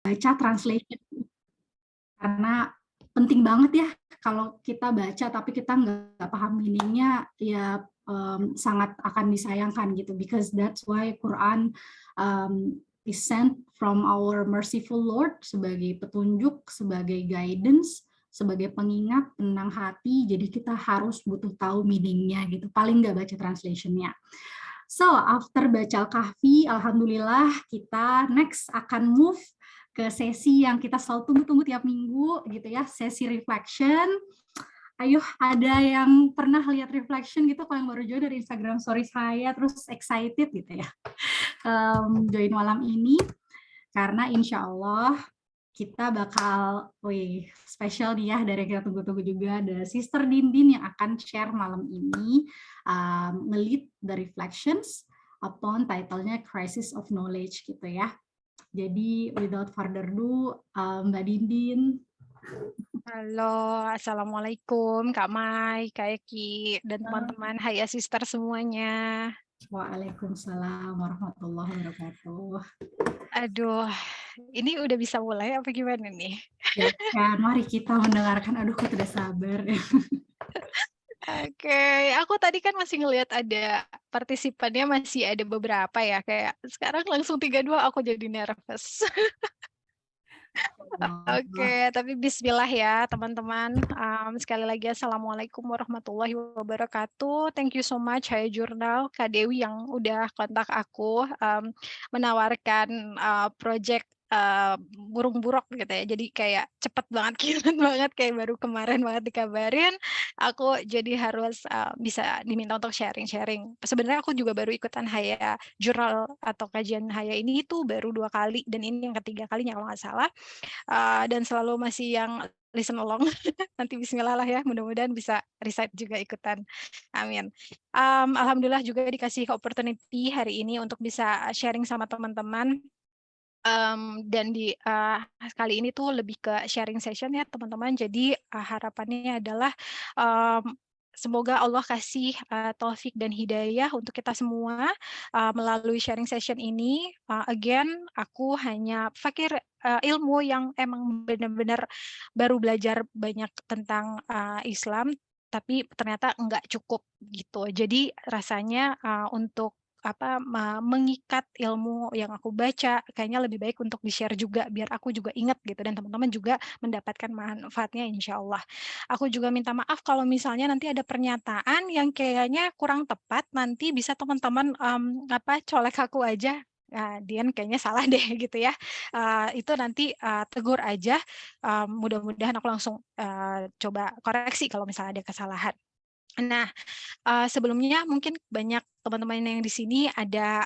baca translation. Karena penting banget ya kalau kita baca tapi kita nggak paham meaningnya, ya sangat akan disayangkan gitu, because that's why Quran is sent from our merciful Lord sebagai petunjuk, sebagai guidance, sebagai pengingat, penenang hati. Jadi kita harus butuh tahu meaningnya gitu, paling nggak baca translationnya. So, after baca Al-Kahfi, alhamdulillah kita next akan move ke sesi yang kita selalu tunggu-tunggu tiap minggu gitu ya, sesi reflection. Ayo, ada yang pernah lihat reflection gitu, kalau yang baru join dari Instagram story saya, terus excited gitu ya, join malam ini, karena insya Allah kita bakal, spesial nih ya, dari kita tunggu-tunggu juga, ada Sister Dindin yang akan share malam ini, nge-lead the reflections upon title-nya Crisis of Knowledge gitu ya. Jadi without further ado, Mbak Dindin. Halo, Assalamualaikum Kak Mai, Kak Eki, dan teman-teman Hai Sister semuanya. Waalaikumsalam warahmatullahi wabarakatuh. Aduh, ini udah bisa mulai apa gimana nih? Ya kan, mari kita mendengarkan. Aduh, aku tidak sabar. Oke, aku tadi kan masih ngelihat ada partisipannya masih ada beberapa ya, kayak sekarang langsung 3-2 aku jadi nervous. Oke, tapi bismillah ya teman-teman. Sekali lagi Assalamualaikum warahmatullahi wabarakatuh. Thank you so much Hai Jurnal, Kak Dewi yang udah kontak aku, menawarkan project burung buruk gitu ya. Jadi kayak cepet banget, kilat banget, kayak baru kemarin banget dikabarin. Aku jadi harus bisa diminta untuk sharing-sharing. Sebenarnya aku juga baru ikutan Haya Jurnal atau kajian Haya ini itu baru 2 kali, dan ini yang ketiga kalinya kalau nggak salah. Dan selalu masih yang listen along. Nanti bismillah lah ya, mudah-mudahan bisa recite juga ikutan. Amin. Alhamdulillah juga dikasih opportunity hari ini untuk bisa sharing sama teman-teman. Dan di kali ini tuh lebih ke sharing session ya teman-teman. Jadi harapannya adalah semoga Allah kasih taufik dan hidayah untuk kita semua melalui sharing session ini. Again, aku hanya fakir ilmu yang emang benar-benar baru belajar banyak tentang Islam, tapi ternyata enggak cukup gitu. Jadi rasanya untuk mengikat ilmu yang aku baca kayaknya lebih baik untuk di-share juga biar aku juga ingat gitu, dan teman-teman juga mendapatkan manfaatnya insya Allah. Aku juga minta maaf kalau misalnya nanti ada pernyataan yang kayaknya kurang tepat, nanti bisa teman-teman colek aku aja. Dian kayaknya salah deh gitu ya. Itu nanti tegur aja. Mudah-mudahan aku langsung coba koreksi kalau misalnya ada kesalahan. Nah, sebelumnya mungkin banyak teman-teman yang di sini ada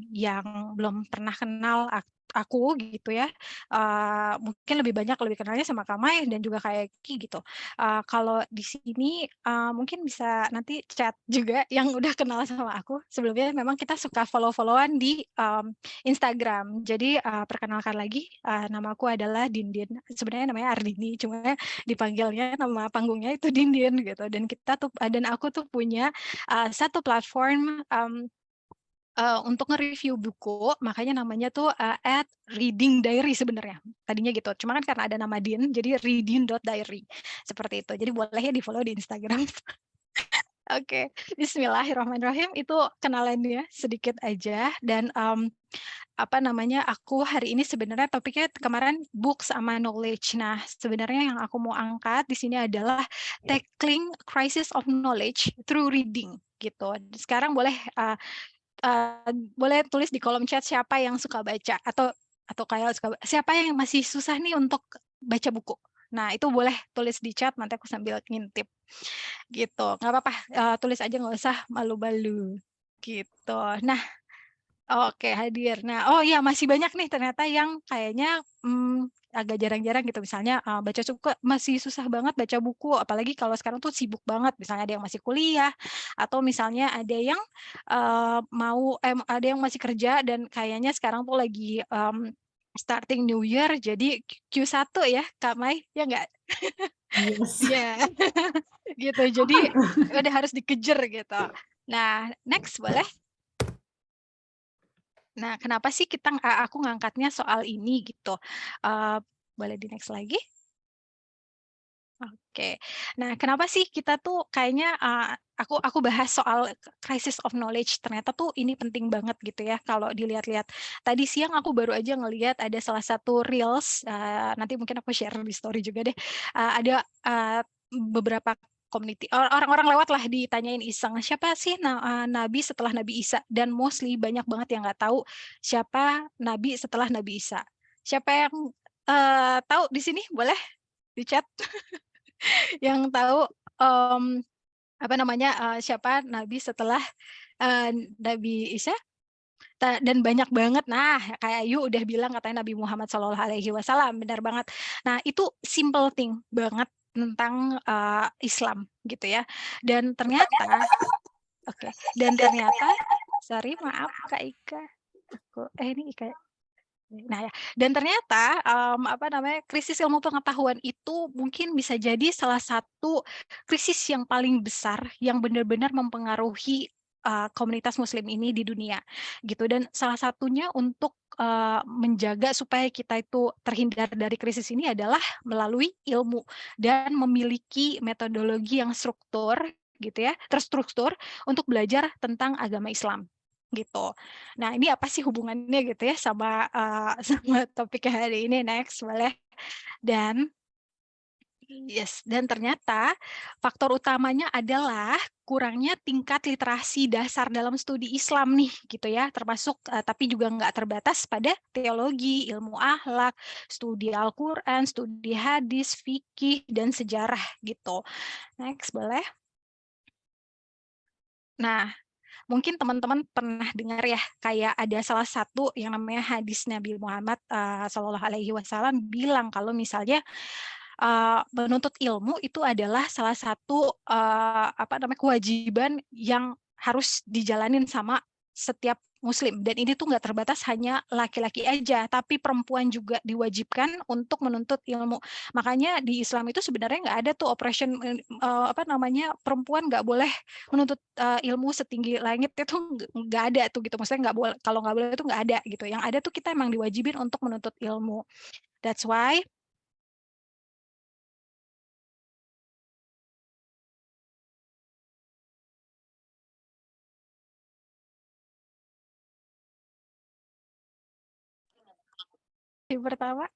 yang belum pernah kenal aku gitu ya. Mungkin lebih kenalnya sama Kak Mai dan juga kayak Ki gitu. Kalau di sini mungkin bisa nanti chat juga yang udah kenal sama aku. Sebelumnya memang kita suka follow-followan di Instagram. Jadi perkenalkan lagi, nama aku adalah Dindin. Sebenarnya namanya Ardini, cuma dipanggilnya nama panggungnya itu Dindin gitu. Dan aku tuh punya satu platform untuk nge-review buku, makanya namanya tuh @reading diary sebenarnya. Tadinya gitu. Cuma kan karena ada nama Din, jadi reading.diary. Seperti itu. Jadi boleh ya di-follow di Instagram. Oke, bismillahirrahmanirrahim. Itu kenalannya sedikit aja, dan aku hari ini sebenarnya topiknya kemarin books sama knowledge. Nah, sebenarnya yang aku mau angkat di sini adalah tackling crisis of knowledge through reading gitu. Sekarang boleh tulis di kolom chat siapa yang suka baca, atau kayak siapa yang masih susah nih untuk baca buku. Nah, itu boleh tulis di chat, nanti aku sambil ngintip gitu. Nggak apa-apa, tulis aja, nggak usah malu-malu gitu. Nah, oke, hadir. Nah, oh ya, masih banyak nih ternyata yang kayaknya agak jarang-jarang gitu. Misalnya masih susah banget baca buku, apalagi kalau sekarang tuh sibuk banget. Misalnya ada yang masih kuliah, atau misalnya ada yang ada yang masih kerja dan kayaknya sekarang tuh lagi starting new year, jadi Q1 ya, Kak Mai, ya nggak? Yes. Iya, gitu. Jadi udah harus dikejar gitu. Nah, next boleh. Nah, kenapa sih aku ngangkatnya soal ini gitu? Boleh di next lagi? Oke. Nah, kenapa sih kita tuh kayaknya, aku bahas soal crisis of knowledge, ternyata tuh ini penting banget gitu ya kalau dilihat-lihat. Tadi siang aku baru aja ngelihat ada salah satu reels, nanti mungkin aku share di story juga deh, ada, beberapa community orang-orang lewat lah ditanyain iseng, "Siapa sih nabi setelah Nabi Isa?" Dan mostly banyak banget yang nggak tahu siapa nabi setelah Nabi Isa. Siapa yang, tahu di sini boleh di chat? Yang tahu, apa namanya, siapa nabi setelah, Nabi Isa, dan banyak banget. Nah, kayak Ayu udah bilang katanya Nabi Muhammad SAW, benar banget. Nah, itu simple thing banget tentang, Islam gitu ya. Dan ternyata oke, dan ternyata sorry maaf Kak Ika, ini Ika ya? Nah ya, dan ternyata, apa namanya, krisis ilmu pengetahuan itu mungkin bisa jadi salah satu krisis yang paling besar yang benar-benar mempengaruhi, komunitas muslim ini di dunia, gitu. Dan salah satunya untuk, menjaga supaya kita itu terhindar dari krisis ini adalah melalui ilmu dan memiliki metodologi yang gitu ya, terstruktur untuk belajar tentang agama Islam, gitu. Nah, ini apa sih hubungannya gitu ya sama, sama topik hari ini, next boleh. Dan dan ternyata faktor utamanya adalah kurangnya tingkat literasi dasar dalam studi Islam nih, gitu ya, termasuk, tapi juga nggak terbatas pada teologi, ilmu akhlak, studi Al-Qur'an, studi hadis, fikih, dan sejarah, gitu. Next boleh. Nah, mungkin teman-teman pernah dengar ya, kayak ada salah satu yang namanya hadis Nabi Muhammad, SAW bilang kalau misalnya, menuntut ilmu itu adalah salah satu, apa namanya, kewajiban yang harus dijalanin sama setiap muslim, dan ini tuh nggak terbatas hanya laki-laki aja, tapi perempuan juga diwajibkan untuk menuntut ilmu. Makanya di Islam itu sebenarnya nggak ada tuh operation, apa namanya, perempuan nggak boleh menuntut, ilmu setinggi langit itu nggak ada tuh gitu, maksudnya nggak boleh, kalau nggak boleh itu nggak ada gitu, yang ada tuh kita emang diwajibin untuk menuntut ilmu. That's why yang pertama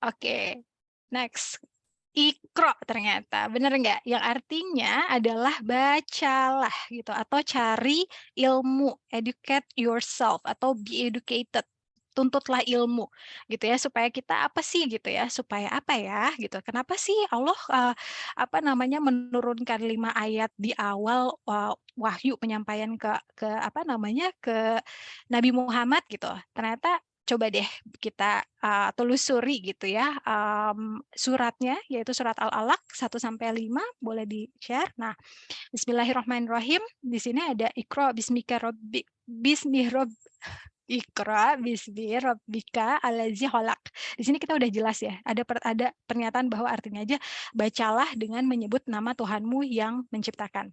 oke, next. Iqra ternyata, bener nggak? Yang artinya adalah bacalah gitu, atau cari ilmu, educate yourself, atau be educated. Tuntutlah ilmu gitu ya, supaya kita apa sih gitu ya, supaya apa ya gitu. Kenapa sih Allah, apa namanya, menurunkan 5 ayat di awal, wahyu penyampaian ke apa namanya, ke Nabi Muhammad gitu. Ternyata coba deh kita, telusuri gitu ya, suratnya, yaitu surat Al-Alaq 1-5 boleh di-share. Nah, bismillahirrahmanirrahim, di sini ada Iqra bismika rabbi bismi rabb Iqra bismi rabbika allazi khalaq. Di sini kita udah jelas ya, ada pernyataan bahwa artinya aja, bacalah dengan menyebut nama Tuhanmu yang menciptakan.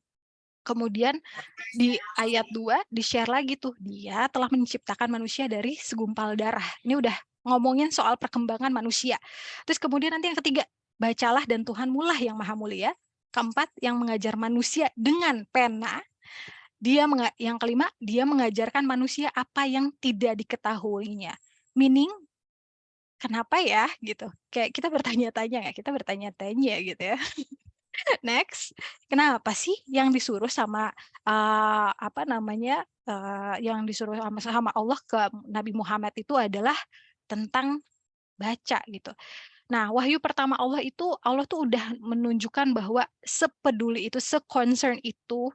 Kemudian di ayat 2 di-share lagi tuh, dia telah menciptakan manusia dari segumpal darah. Ini udah ngomongin soal perkembangan manusia. Terus kemudian nanti yang ketiga, bacalah dan Tuhanmu lah yang maha mulia. Keempat, yang mengajar manusia dengan pena. Yang kelima, dia mengajarkan manusia apa yang tidak diketahuinya. Meaning, kenapa ya gitu? Kayak kita bertanya-tanya ya, kita bertanya-tanya gitu ya. Next, kenapa sih yang disuruh sama, apa namanya, yang disuruh sama Allah ke Nabi Muhammad itu adalah tentang baca gitu. Nah, wahyu pertama Allah tuh udah menunjukkan bahwa sepeduli itu, se-concern itu,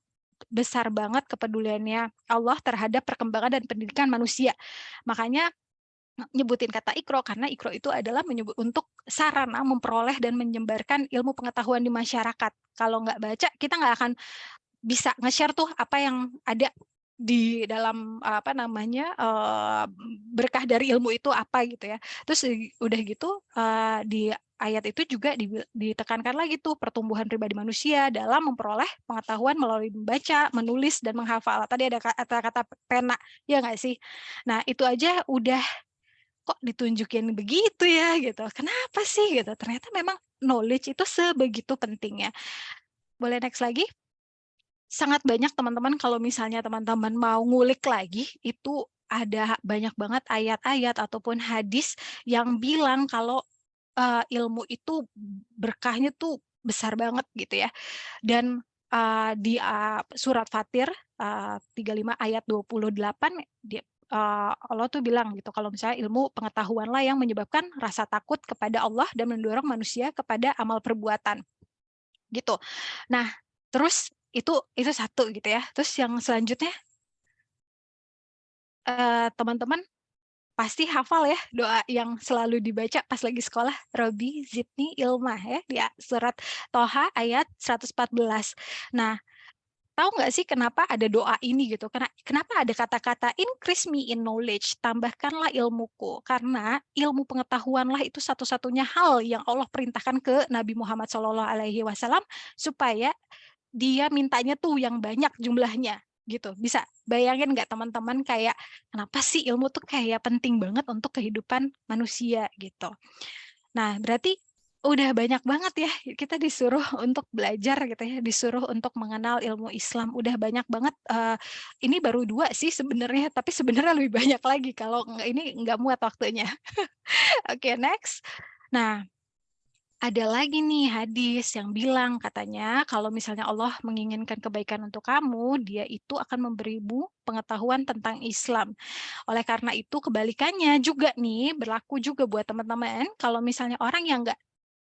besar banget kepeduliannya Allah terhadap perkembangan dan pendidikan manusia. Makanya nyebutin kata Iqra, karena Iqra itu adalah untuk sarana memperoleh dan menyebarkan ilmu pengetahuan di masyarakat. Kalau nggak baca, kita nggak akan bisa nge-share tuh apa yang ada di dalam, apa namanya, berkah dari ilmu itu apa gitu ya. Terus udah gitu, di ayat itu juga ditekankan lagi tuh pertumbuhan pribadi manusia dalam memperoleh pengetahuan melalui membaca, menulis, dan menghafal. Tadi ada kata-kata pena, ya nggak sih? Nah, itu aja udah kok ditunjukin begitu ya gitu. Kenapa sih gitu? Ternyata memang knowledge itu sebegitu pentingnya. Boleh next lagi? Sangat banyak teman-teman kalau misalnya teman-teman mau ngulik lagi, itu ada banyak banget ayat-ayat ataupun hadis yang bilang kalau ilmu itu berkahnya tuh besar banget gitu ya. Dan di surat Fatir 35 ayat 28 Allah tuh bilang gitu kalau misalnya ilmu pengetahuanlah yang menyebabkan rasa takut kepada Allah dan mendorong manusia kepada amal perbuatan gitu. Nah, terus itu satu gitu ya. Terus yang selanjutnya teman-teman pasti hafal ya doa yang selalu dibaca pas lagi sekolah, Robbi zidni ilma ya, di surat Toha ayat 114. Nah, tahu nggak sih kenapa ada doa ini gitu? Kenapa ada kata-kata increase me in knowledge, tambahkanlah ilmuku. Karena ilmu pengetahuanlah itu satu-satunya hal yang Allah perintahkan ke Nabi Muhammad SAW supaya dia mintanya tuh yang banyak jumlahnya gitu. Bisa bayangin nggak teman-teman kayak kenapa sih ilmu tuh kayak penting banget untuk kehidupan manusia gitu. Nah, berarti udah banyak banget ya kita disuruh untuk belajar gitu ya, disuruh untuk mengenal ilmu Islam. Udah banyak banget. Ini baru 2 sih sebenarnya, tapi sebenarnya lebih banyak lagi kalau ini nggak muat waktunya. Oke, next. Nah, ada lagi nih hadis yang bilang katanya kalau misalnya Allah menginginkan kebaikan untuk kamu, dia itu akan memberimu pengetahuan tentang Islam. Oleh karena itu kebalikannya juga nih berlaku juga buat teman-teman. Kalau misalnya orang yang nggak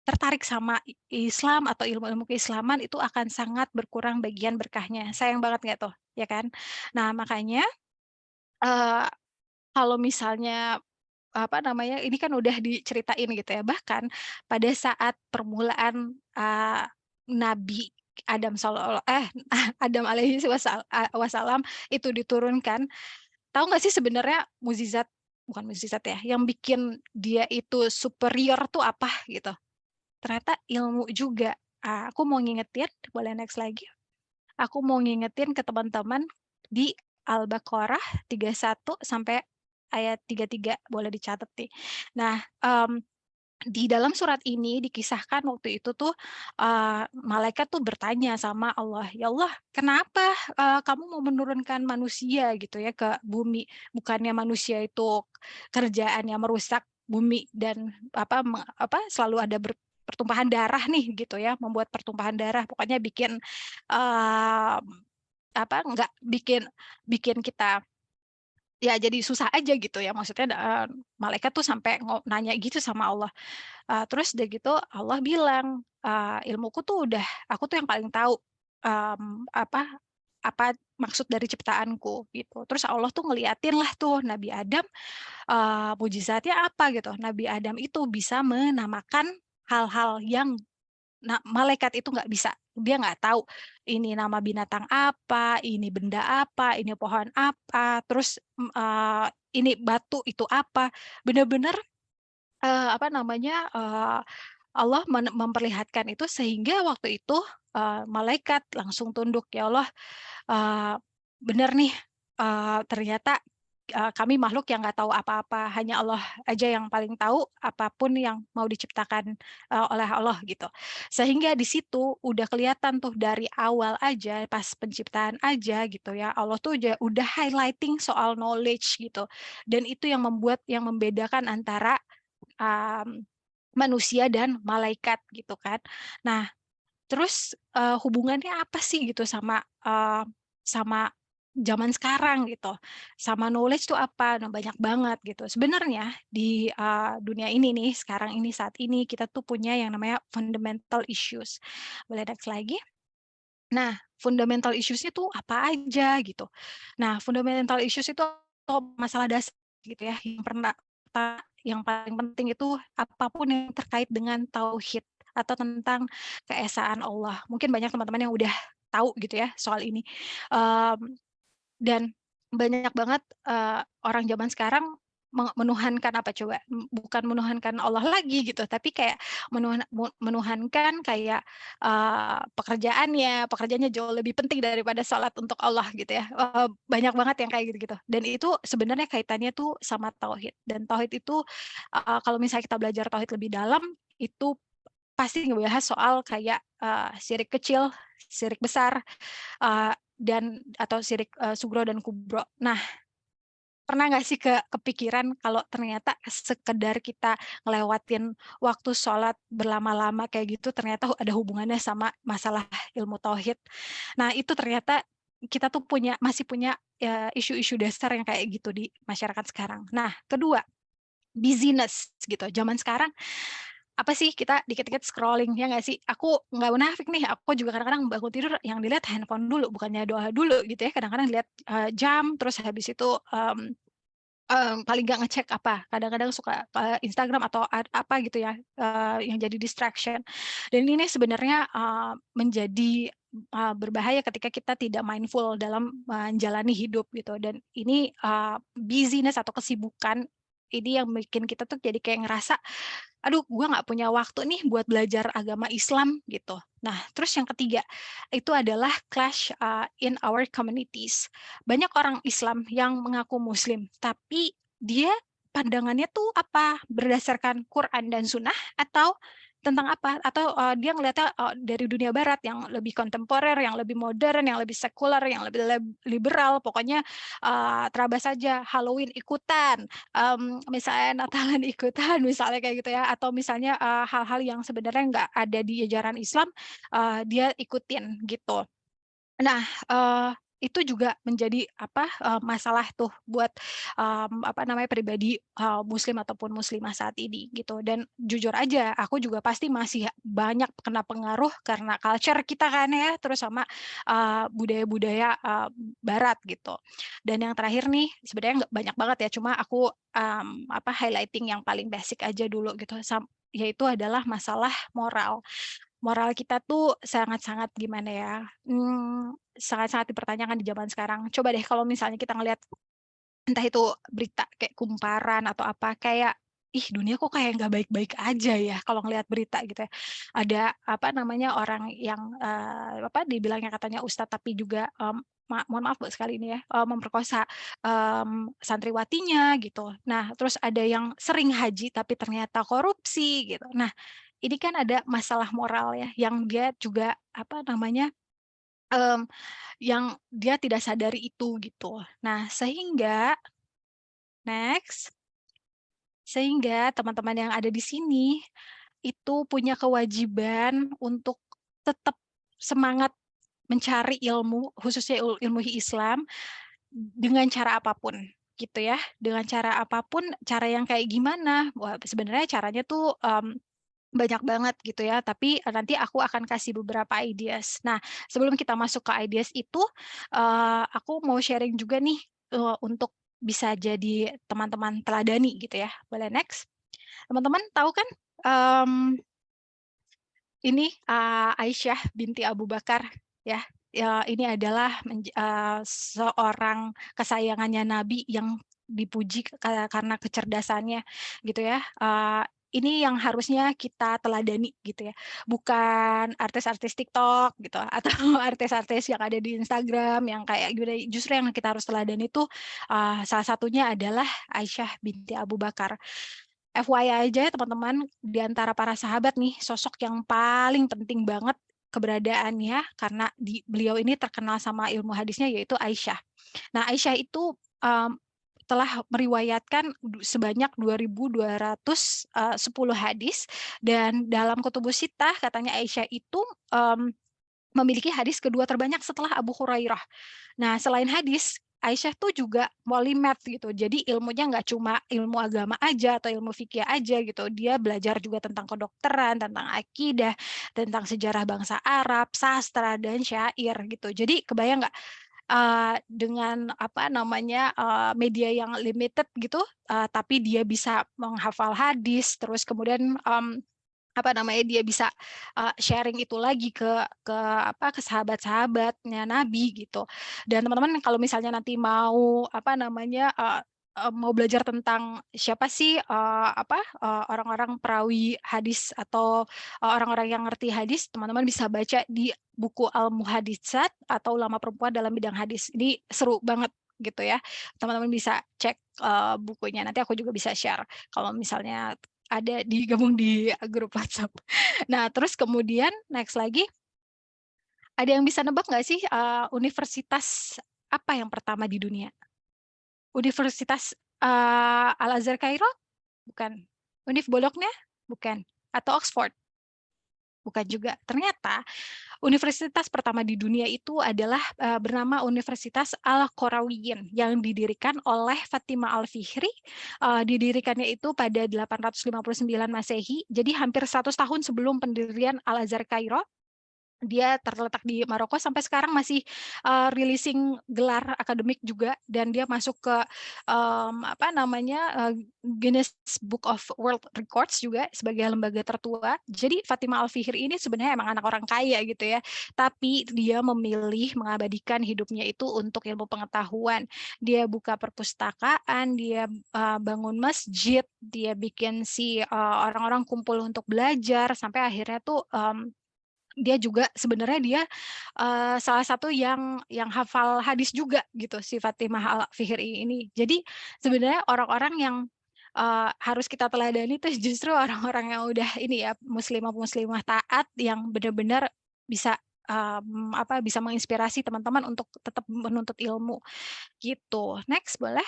tertarik sama Islam atau ilmu-ilmu keislaman itu akan sangat berkurang bagian berkahnya. Sayang banget nggak tuh, ya kan? Nah makanya eh, kalau misalnya apa namanya, ini kan udah diceritain gitu ya, bahkan pada saat permulaan, Nabi Adam Adam alaihi wasallam itu diturunkan, tahu nggak sih sebenarnya bukan mukjizat ya, yang bikin dia itu superior tuh apa gitu? Ternyata ilmu juga. Aku mau ngingetin, boleh next lagi? Aku mau ngingetin ke teman-teman di Al-Baqarah 31 sampai ayat 33, boleh dicatat nih. Nah, di dalam surat ini dikisahkan waktu itu tuh, malaikat tuh bertanya sama Allah, "Ya Allah, kenapa, kamu mau menurunkan manusia gitu ya ke bumi? Bukannya manusia itu kerjaannya merusak bumi dan selalu ada pertumpahan darah nih gitu ya, membuat pertumpahan darah, pokoknya bikin, mmm, nggak bikin bikin kita ya jadi susah aja gitu ya, maksudnya malaikat tuh sampai nanya gitu sama Allah. Terus udah gitu Allah bilang, "Ilmuku tuh aku tuh yang paling tahu, apa maksud dari ciptaanku," gitu. Terus Allah tuh ngeliatin lah tuh Nabi Adam, mukjizatnya apa gitu. Nabi Adam itu bisa menamakan hal-hal yang malaikat itu nggak bisa. Dia nggak tahu ini nama binatang apa, ini benda apa, ini pohon apa, terus, ini batu itu apa. Bener-bener, Allah memperlihatkan itu sehingga waktu itu, malaikat langsung tunduk, "Ya Allah, eee, bener nih, ternyata, kami makhluk yang nggak tahu apa-apa, hanya Allah aja yang paling tahu apapun yang mau diciptakan, oleh Allah," gitu. Sehingga di situ udah kelihatan tuh dari awal aja, pas penciptaan aja gitu ya, Allah tuh udah highlighting soal knowledge gitu. Dan itu yang membedakan antara, mmm, manusia dan malaikat gitu kan. Nah, terus, hubungannya apa sih gitu sama zaman sekarang gitu, sama knowledge tuh apa? Nah, banyak banget gitu. Sebenarnya di, dunia ini nih, sekarang ini, saat ini, kita tuh punya yang namanya fundamental issues. Boleh next lagi? Nah, fundamental issues-nya tuh apa aja gitu. Nah, fundamental issues itu masalah dasar gitu ya, yang paling penting itu apapun yang terkait dengan tauhid atau tentang keesaan Allah. Mungkin banyak teman-teman yang udah tahu gitu ya soal ini, dan banyak banget, orang zaman sekarang menuhankan apa coba? Bukan menuhankan Allah lagi gitu, tapi kayak menuhankan kayak pekerjaannya jauh lebih penting daripada sholat untuk Allah gitu ya. Banyak banget yang kayak gitu-gitu. Dan itu sebenarnya kaitannya tuh sama tauhid. Dan tauhid itu kalau misalnya kita belajar tauhid lebih dalam, itu pasti ngebahas soal kayak syirik kecil, syirik besar, dan atau syirik sugro dan kubro. Nah, pernah nggak sih kepikiran kalau ternyata sekedar kita ngelewatin waktu sholat berlama-lama kayak gitu ternyata ada hubungannya sama masalah ilmu tauhid. Nah, itu ternyata kita tuh masih punya ya, isu-isu dasar yang kayak gitu di masyarakat sekarang. Nah, kedua, busyness gitu. Zaman sekarang apa sih kita dikit-dikit scrolling ya nggak sih? Aku nggak munafik nih, aku juga kadang-kadang bangun tidur yang dilihat handphone dulu, bukannya doa dulu gitu ya. Kadang-kadang lihat jam, terus habis itu paling nggak ngecek apa, kadang-kadang suka ke Instagram atau apa gitu ya, yang jadi distraction. Dan ini sebenarnya menjadi berbahaya ketika kita tidak mindful dalam menjalani hidup gitu. Dan ini busyness atau kesibukan ini yang bikin kita tuh jadi kayak ngerasa, aduh gue nggak punya waktu nih buat belajar agama Islam gitu. Nah, terus yang ketiga itu adalah clash in our communities. Banyak orang Islam yang mengaku Muslim, tapi dia pandangannya tuh apa? Berdasarkan Quran dan Sunnah atau tentang apa? Atau dia ngelihatnya dari dunia Barat yang lebih kontemporer, yang lebih modern, yang lebih sekuler, yang lebih liberal. Pokoknya terabas saja Halloween ikutan, misalnya Natalan ikutan, misalnya kayak gitu ya. Atau misalnya hal-hal yang sebenarnya nggak ada di ajaran Islam, dia ikutin gitu. Nah, itu juga menjadi masalah tuh buat pribadi muslim ataupun muslimah saat ini gitu. Dan jujur aja aku juga pasti masih banyak kena pengaruh karena culture kita kan ya, terus sama budaya-budaya barat gitu. Dan yang terakhir nih sebenarnya nggak banyak banget ya, cuma aku highlighting yang paling basic aja dulu gitu, yaitu adalah masalah moral. Moral kita tuh sangat-sangat gimana ya, sangat-sangat dipertanyakan di zaman sekarang. Coba deh kalau misalnya kita ngelihat entah itu berita kayak kumparan atau apa, kayak, ih dunia kok kayak nggak baik-baik aja ya kalau ngelihat berita gitu ya. Ada orang yang dibilangnya katanya ustadz tapi juga, mohon maaf Bu sekali ini ya, memperkosa, santriwatinya gitu. Nah, terus ada yang sering haji tapi ternyata korupsi gitu. Nah, ini kan ada masalah moral ya, yang dia juga mmm, yang dia tidak sadari itu gitu. Nah, next, sehingga teman-teman yang ada di sini itu punya kewajiban untuk tetap semangat mencari ilmu, khususnya ilmu Islam dengan cara apapun gitu ya. Dengan cara apapun, cara yang kayak gimana? Wah, sebenarnya caranya tuh banyak banget gitu ya, tapi nanti aku akan kasih beberapa ideas. Nah, sebelum kita masuk ke ideas itu, aku mau sharing juga nih, untuk bisa jadi teman-teman teladani gitu ya. Boleh next? Teman-teman tahu kan, mmm, ini, Aisyah binti Abu Bakar ya, ini adalah seorang kesayangannya Nabi yang dipuji karena kecerdasannya gitu ya. Ini yang harusnya kita teladani gitu ya, bukan artis-artis TikTok gitu atau artis-artis yang ada di Instagram yang kayak gimana, justru yang kita harus teladani itu, salah satunya adalah Aisyah binti Abu Bakar. FYI aja ya teman-teman, di antara para sahabat nih, sosok yang paling penting banget keberadaannya karena beliau ini terkenal sama ilmu hadisnya yaitu Aisyah. Nah, Aisyah itu telah meriwayatkan sebanyak 2.210 hadis, dan dalam Kutubus Sittah katanya Aisyah itu memiliki hadis kedua terbanyak setelah Abu Hurairah. Nah, selain hadis, Aisyah tuh juga polimath gitu. Jadi ilmunya nggak cuma ilmu agama aja atau ilmu fikih aja gitu. Dia belajar juga tentang kedokteran, tentang akidah, tentang sejarah bangsa Arab, sastra, dan syair gitu. Jadi kebayang nggak dengan media yang limited gitu, tapi dia bisa menghafal hadis, terus kemudian dia bisa sharing itu lagi ke sahabat-sahabatnya Nabi gitu. Dan teman-teman kalau misalnya nanti mau mau belajar tentang siapa sih orang-orang perawi hadis atau orang-orang yang ngerti hadis, teman-teman bisa baca di buku Al-Muhaditsat atau Ulama Perempuan dalam Bidang Hadis. Ini seru banget gitu ya. Teman-teman bisa cek bukunya. Nanti aku juga bisa share kalau misalnya ada digabung di grup WhatsApp. Nah, terus kemudian next lagi, ada yang bisa nebak nggak sih universitas apa yang pertama di dunia? Universitas Al-Azhar Kairo? Bukan. Univ Bologna? Bukan. Atau Oxford? Bukan juga. Ternyata universitas pertama di dunia itu adalah bernama Universitas Al-Qarawiyyin yang didirikan oleh Fatimah Al-Fihri. Didirikannya itu pada 859 Masehi, jadi hampir 100 tahun sebelum pendirian Al-Azhar Kairo. Dia terletak di Maroko, sampai sekarang masih releasing gelar akademik juga, dan dia masuk ke Guinness Book of World Records juga sebagai lembaga tertua. Jadi Fatimah Al-Fihri ini sebenarnya emang anak orang kaya gitu ya, tapi dia memilih mengabadikan hidupnya itu untuk ilmu pengetahuan. Dia buka perpustakaan, dia bangun masjid, dia bikin orang-orang kumpul untuk belajar, sampai akhirnya tuh dia juga sebenarnya dia salah satu yang hafal hadis juga gitu, si Fatimah Al-Fihri ini. Jadi sebenarnya orang-orang yang harus kita teladani itu justru orang-orang yang udah ini ya, muslimah-muslimah taat yang benar-benar bisa bisa menginspirasi teman-teman untuk tetap menuntut ilmu gitu. Next boleh.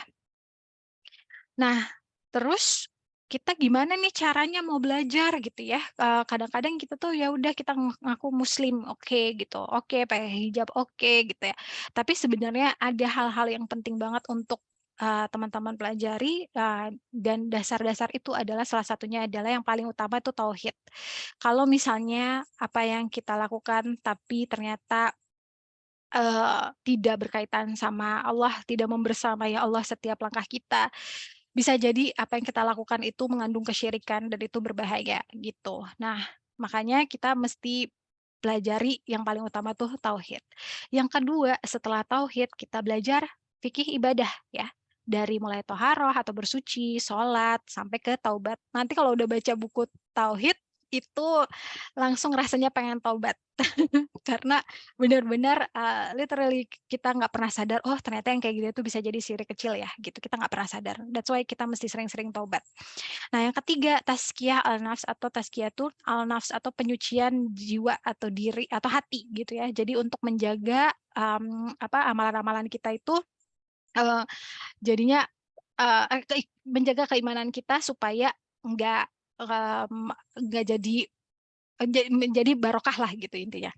Nah, terus kita gimana nih caranya mau belajar gitu ya? Kadang-kadang kita tuh ya udah kita ngaku muslim, oke gitu. Oke, pakai hijab, oke gitu ya. Tapi sebenarnya ada hal-hal yang penting banget untuk teman-teman pelajari, dan dasar-dasar itu adalah salah satunya adalah yang paling utama itu tauhid. Kalau misalnya apa yang kita lakukan tapi ternyata tidak berkaitan sama Allah, tidak membersamai Allah setiap langkah kita, bisa jadi apa yang kita lakukan itu mengandung kesyirikan dan itu berbahaya gitu. Nah, makanya kita mesti pelajari yang paling utama tuh tauhid. Yang kedua, setelah tauhid kita belajar fikih ibadah ya. Dari mulai toharoh atau bersuci, sholat, sampai ke taubat. Nanti kalau udah baca buku tauhid, itu langsung rasanya pengen taubat. Karena benar-benar literally kita nggak pernah sadar, oh ternyata yang kayak gitu tuh bisa jadi syirik kecil ya, gitu. Kita nggak pernah sadar. That's why kita mesti sering-sering taubat. Nah, yang ketiga, tazkiyah al-nafs atau tazkiyatun al-nafs atau penyucian jiwa atau diri atau hati gitu ya. Jadi untuk menjaga amalan-amalan kita itu jadinya menjaga keimanan kita supaya nggak nggak jadi menjadi barokah lah gitu intinya.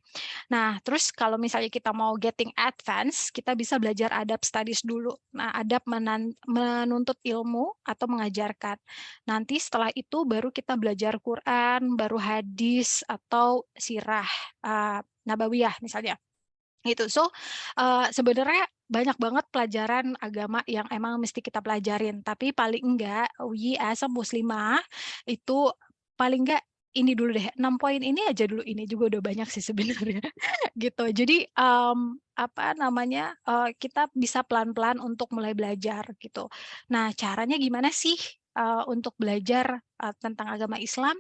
Nah, terus kalau misalnya kita mau getting advance, kita bisa belajar adab studies dulu. Nah, adab menuntut ilmu atau mengajarkan. Nanti setelah itu baru kita belajar Quran, baru hadis atau sirah nabawiyah misalnya. Gitu. So, sebenarnya banyak banget pelajaran agama yang emang mesti kita pelajarin, tapi paling enggak we as a muslimah itu paling enggak ini dulu deh, 6 poin ini aja dulu, ini juga udah banyak sih sebenarnya gitu. Jadi, kita bisa pelan-pelan untuk mulai belajar gitu. Nah, caranya gimana sih, untuk belajar, tentang agama Islam?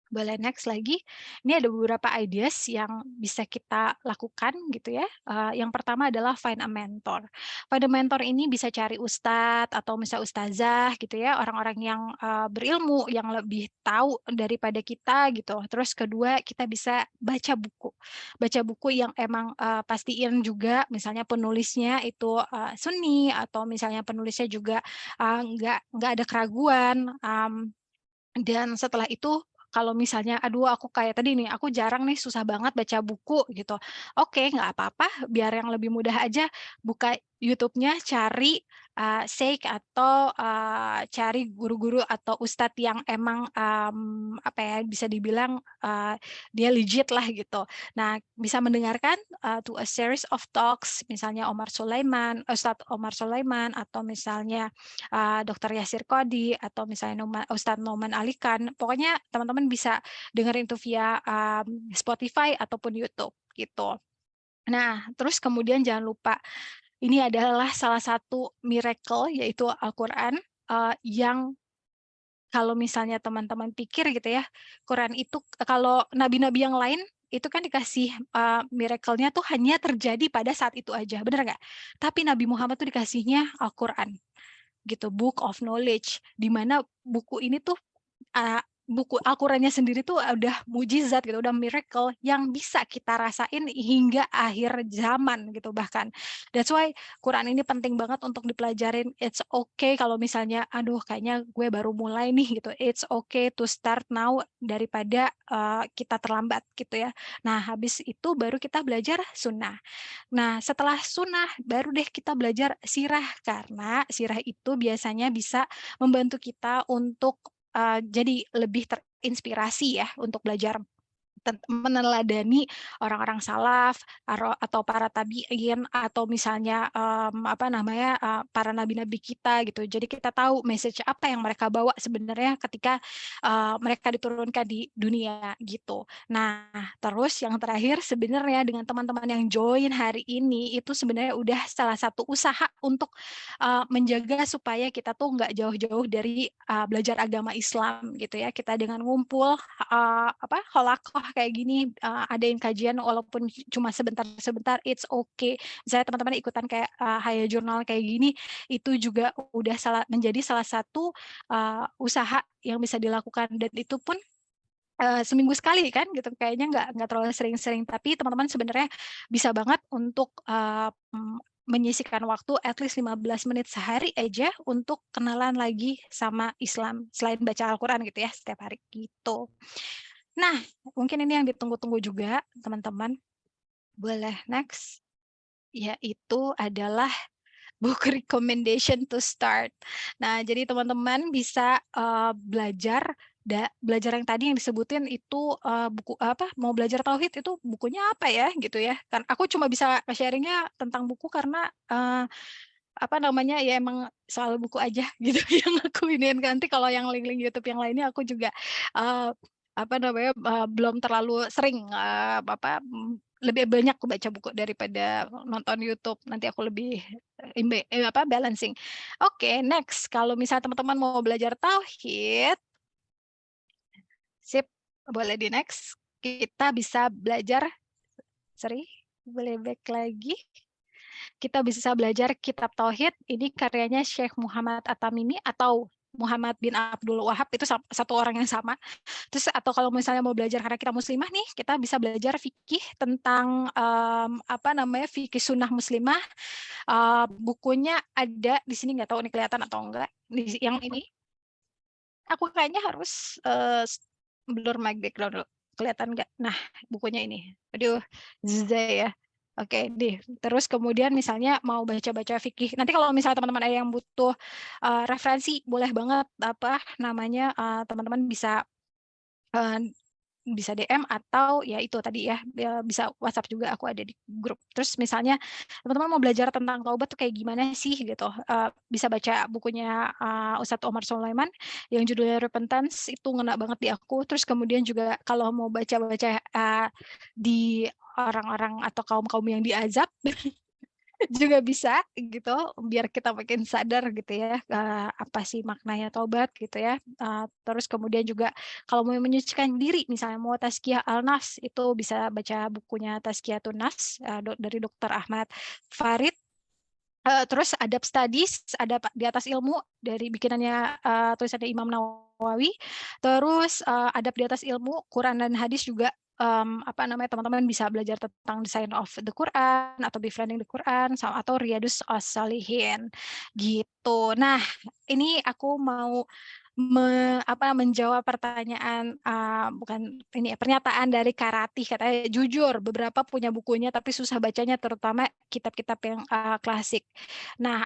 Boleh next lagi. Ini ada beberapa ideas yang bisa kita lakukan gitu ya. Yang pertama adalah find a mentor. Find a mentor ini bisa cari ustadz atau misal ustazah gitu ya, orang-orang yang berilmu, yang lebih tahu daripada kita gitu. Terus kedua, kita bisa baca buku. Baca buku yang emang pastiin juga misalnya penulisnya itu sunni atau misalnya penulisnya juga nggak ada keraguan. Dan setelah itu kalau misalnya, aduh aku kayak tadi nih, aku jarang nih, susah banget baca buku gitu. Oke, nggak apa-apa, biar yang lebih mudah aja buka YouTube-nya, cari Sheikh atau cari guru-guru atau ustadz yang emang bisa dibilang dia legit lah gitu. Nah, bisa mendengarkan to a series of talks, misalnya Ustadz Omar Sulaiman atau misalnya Dr. Yasir Qadi atau misalnya Ustadz Noman Alikan. Pokoknya teman-teman bisa dengerin itu via Spotify ataupun YouTube gitu. Nah, terus kemudian jangan lupa ini adalah salah satu miracle, yaitu Al-Quran, yang kalau misalnya teman-teman pikir gitu ya, Quran itu kalau nabi-nabi yang lain itu kan dikasih, miracle-nya tuh hanya terjadi pada saat itu aja, bener nggak? Tapi Nabi Muhammad tuh dikasihnya Al-Quran gitu, Book of Knowledge, di mana buku ini tuh, buku Al-Qurannya sendiri tuh udah mujizat gitu, udah miracle yang bisa kita rasain hingga akhir zaman gitu bahkan. That's why Quran ini penting banget untuk dipelajarin. It's okay kalau misalnya, aduh kayaknya gue baru mulai nih gitu. It's okay to start now daripada kita terlambat gitu ya. Nah habis itu baru kita belajar sunnah. Nah, setelah sunnah baru deh kita belajar sirah, karena sirah itu biasanya bisa membantu kita untuk, jadi lebih terinspirasi ya untuk belajar meneladani orang-orang salaf atau para tabi'in atau misalnya, para nabi-nabi kita gitu. Jadi kita tahu message apa yang mereka bawa sebenarnya ketika, mereka diturunkan di dunia gitu. Nah, terus yang terakhir sebenarnya dengan teman-teman yang join hari ini itu sebenarnya udah salah satu usaha untuk, menjaga supaya kita tuh nggak jauh-jauh dari, belajar agama Islam gitu ya. Kita dengan ngumpul, holakoh kayak gini, adain kajian walaupun cuma sebentar-sebentar, it's okay. Misalnya teman-teman ikutan kayak, Haya Jurnal kayak gini, itu juga udah menjadi salah satu, usaha yang bisa dilakukan dan itu pun seminggu sekali kan gitu, kayaknya nggak terlalu sering-sering, tapi teman-teman sebenarnya bisa banget untuk, menyisihkan waktu at least 15 menit sehari aja untuk kenalan lagi sama Islam, selain baca Al-Quran gitu ya setiap hari, gitu. Nah, mungkin ini yang ditunggu-tunggu juga teman-teman, boleh next, yaitu adalah book recommendation to start. Nah, jadi teman-teman bisa, belajar yang tadi yang disebutin itu, buku apa, mau belajar tauhid itu bukunya apa ya, gitu ya. Kan aku cuma bisa sharing-nya tentang buku karena, ya emang soal buku aja gitu yang aku iniin. Nanti kalau yang link-link YouTube yang lainnya aku juga, eee, belum terlalu sering, lebih banyak aku baca buku daripada nonton YouTube, nanti aku lebih, balancing. Oke, next, kalau misalnya teman-teman mau belajar tauhid, sip, boleh di-next. Kita bisa belajar sorry, boleh back lagi. Kita bisa belajar kitab tauhid, ini karyanya Syekh Muhammad At-Tamimi atau Muhammad bin Abdul Wahab, itu satu orang yang sama. Terus atau kalau misalnya mau belajar karena kita muslimah nih, kita bisa belajar fikih tentang, fikih sunnah muslimah. Bukunya ada di sini, nggak tahu nih kelihatan atau enggak, yang ini. Aku kayaknya harus, blur my background dulu, kelihatan nggak? Nah, bukunya ini. Aduh, ya. Oke deh, terus kemudian misalnya mau baca-baca fikih, nanti kalau misalnya teman-teman ada yang butuh, referensi, boleh banget, teman-teman bisa, DM atau ya itu tadi ya, bisa WhatsApp juga, aku ada di grup. Terus misalnya teman-teman mau belajar tentang taubat tuh kayak gimana sih gitu, bisa baca bukunya, Ustadz Omar Sulaiman yang judulnya Repentance, itu ngena banget di aku. Terus kemudian juga kalau mau baca-baca, di orang-orang atau kaum-kaum yang diazab juga bisa gitu, biar kita makin sadar gitu ya, apa sih maknanya tobat gitu ya. Terus kemudian juga kalau mau menyucikan diri, misalnya mau tazkiyah al-nafs, itu bisa baca bukunya Tazkiyatun Nafs, dari Dr. Ahmad Farid. Terus adab studies, adab di atas ilmu dari bikinannya, tulisannya Imam Nawawi. Terus, adab di atas ilmu, Quran dan hadis juga, teman-teman bisa belajar tentang Design of the Quran atau Befriending the Quran atau Riyadus Shalihin gitu. Nah, ini aku mau menjawab pertanyaan, bukan ini ya, pernyataan dari Kak Ratih, katanya jujur beberapa punya bukunya tapi susah bacanya, terutama kitab-kitab yang, klasik. Nah,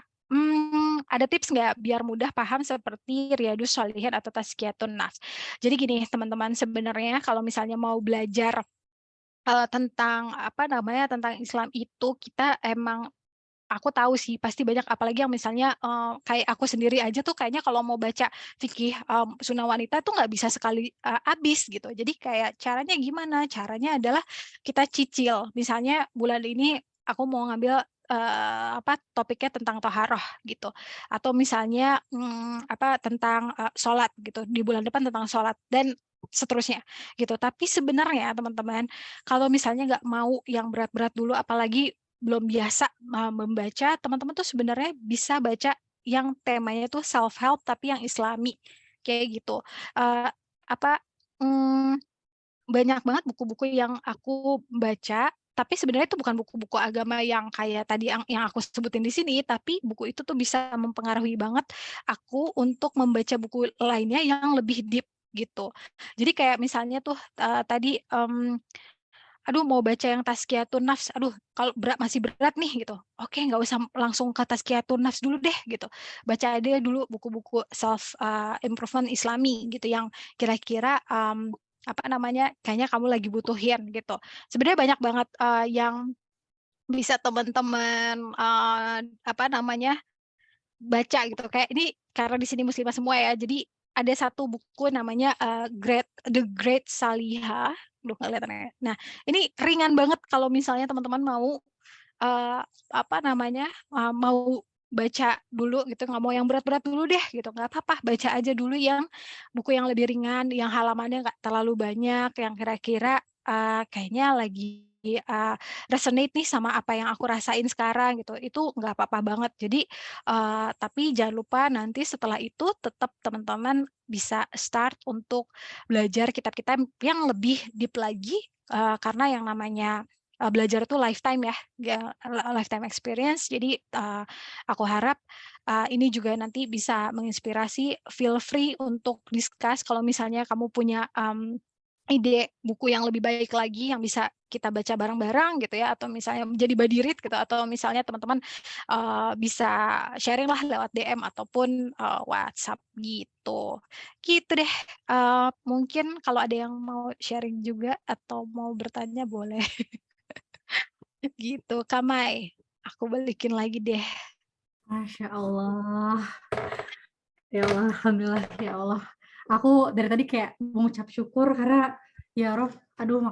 ada tips nggak biar mudah paham seperti Riyadus Shalihin atau Tazkiyatun Nafs? Jadi gini teman-teman, sebenarnya kalau misalnya mau belajar, tentang Islam itu kita emang aku tahu sih pasti banyak, apalagi yang misalnya, kayak aku sendiri aja tuh kayaknya kalau mau baca fikih, sunnah wanita tuh nggak bisa sekali, habis gitu. Jadi kayak caranya gimana? Caranya adalah kita cicil. Misalnya bulan ini aku mau ngambil, topiknya tentang toharoh gitu, atau misalnya, tentang, sholat gitu, di bulan depan tentang sholat dan seterusnya gitu. Tapi sebenarnya teman-teman, kalau misalnya nggak mau yang berat-berat dulu, apalagi belum biasa, membaca, teman-teman tuh sebenarnya bisa baca yang temanya tuh self help tapi yang Islami, kayak gitu. Eee, apa, mmm banyak banget buku-buku yang aku baca, tapi sebenarnya itu bukan buku-buku agama yang kayak tadi yang aku sebutin di sini, tapi buku itu tuh bisa mempengaruhi banget aku untuk membaca buku lainnya yang lebih deep gitu. Jadi kayak misalnya tuh, tadi, aduh mau baca yang Tazkiyatun Nafs, aduh kalau masih berat nih gitu, oke nggak usah langsung ke Tazkiyatun Nafs dulu deh gitu. Baca aja dulu buku-buku self, improvement Islami gitu yang kira-kira, kayaknya kamu lagi butuhin gitu. Sebenarnya banyak banget, yang bisa teman-teman, baca gitu, kayak ini karena di sini muslimah semua ya, jadi ada satu buku namanya, The Great Salihah, aduh nggak kelihatan ya. Nah, ini ringan banget kalau misalnya teman-teman mau, eee, mau baca dulu gitu, nggak mau yang berat-berat dulu deh gitu, nggak apa-apa, baca aja dulu yang buku yang lebih ringan, yang halamannya nggak terlalu banyak, yang kira-kira, kayaknya lagi, resonate nih sama apa yang aku rasain sekarang gitu, itu nggak apa-apa banget. Jadi, tapi jangan lupa nanti setelah itu tetap teman-teman bisa start untuk belajar kitab-kitab yang lebih deep lagi, karena yang namanya, belajar itu lifetime ya, lifetime experience. Jadi, aku harap, ini juga nanti bisa menginspirasi, feel free untuk discuss kalau misalnya kamu punya, ide buku yang lebih baik lagi yang bisa kita baca bareng-bareng gitu ya, atau misalnya menjadi buddy read gitu, atau misalnya teman-teman, bisa sharing lah lewat DM ataupun, WhatsApp gitu. Gitu deh, mungkin kalau ada yang mau sharing juga atau mau bertanya boleh. Gitu, Kak Mai, aku balikin lagi deh. Masya Allah. Ya Allah, alhamdulillah, ya Allah. Aku dari tadi kayak mengucap syukur karena ya Rob, aduh makasih